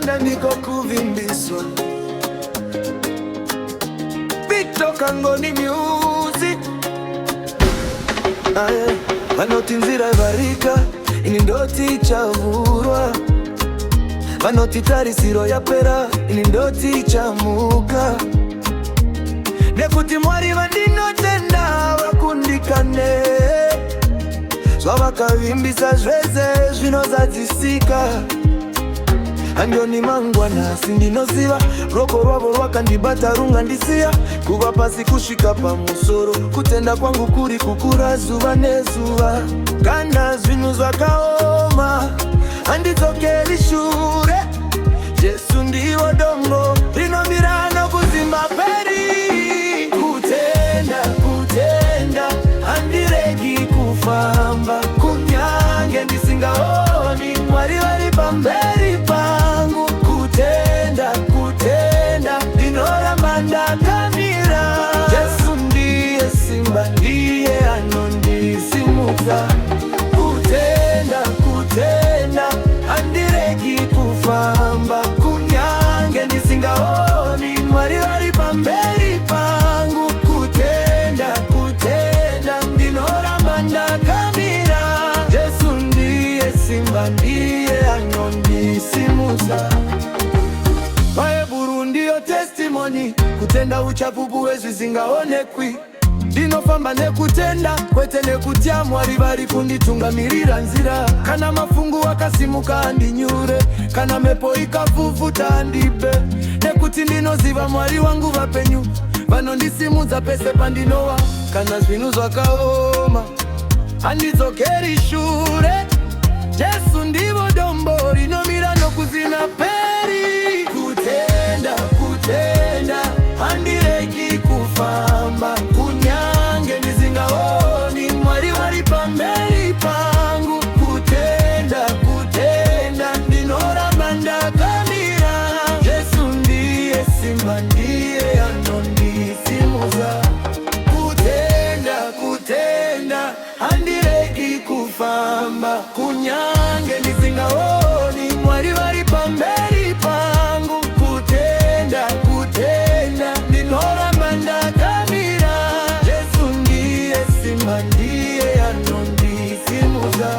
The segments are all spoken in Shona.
kutenda niko kuvimbiswa. Victor Kangoni Music. Vanoti nzira ivarika ini ndoti chavurwa. Vanoti tarisiro yapera ini ndoti chamuka. Nekuti Mwari vandinotenda vakundikane. Zvavakavimbisa zvese zvinozadzisika. Andioni mangwana sindinoziva. Roko rwavo rwakandibata rungandisiya. Kuva pasi kusvika pamusoro. Kutenda kwangu kuri kukura zuva nezuva. Kana zvinhu zvakaoma handidzokeri shure. Jesu ndivo dombo rinomira nokuzimba peri. Kutenda, kutenda handiregi kufamba. Kunyange ndisingaoni Mwari vari pamberi pangu. Kutenda, kutenda ndinoramba ndakamira. Jesu ndiye simba, ndiye anondisimudza. Kutenda, kutenda handiregi kufamba. Kunyange ndisingaoni Mwari vari pamberi pangu. Kutenda, kutenda ndinoramba ndakamira. Jesu ndiye simba, ndiye anondisimudza. Bhaibhuru ndiyo testimony. Kutenda uchapupu hwezvisingaonekwi. Ndinofamba nekutenda kwete nekutya. Mwari vari kunditungamirira nzira. Kana mafungu akasimuka andinyure. Kana mhepo ikavhuvhuta andipe. Nekuti ndinoziva Mwari wangu vapenyu. Vanondisimudza pese pandinowa. Kana zvinhu zvakaoma handidzokeri shure. Jesu ndivo dombo rinomira nokuzina peri. Kutenda, kutenda handiregi kufamba. Kunyange ndisingaoni Mwari vari pamberi pangu. Kutenda, kutenda ndinoramba ndakamira. Jesu ndiye simba, ndiye anondisimudza. Kutenda, kutenda handiregi kufamba. Kunyange ndisingaoni Mwari vari pamberi pangu. Kutenda, kutenda ndinoramba ndakamira. Jesu ndiye simba, ndiye anondisimudza.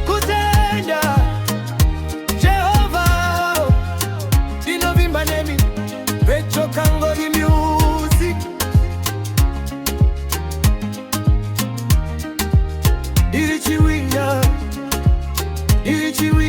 Kutenda Jehova ndinovimba nemi. Victor Kangoni Music. Dirichiwina, dirichiwina.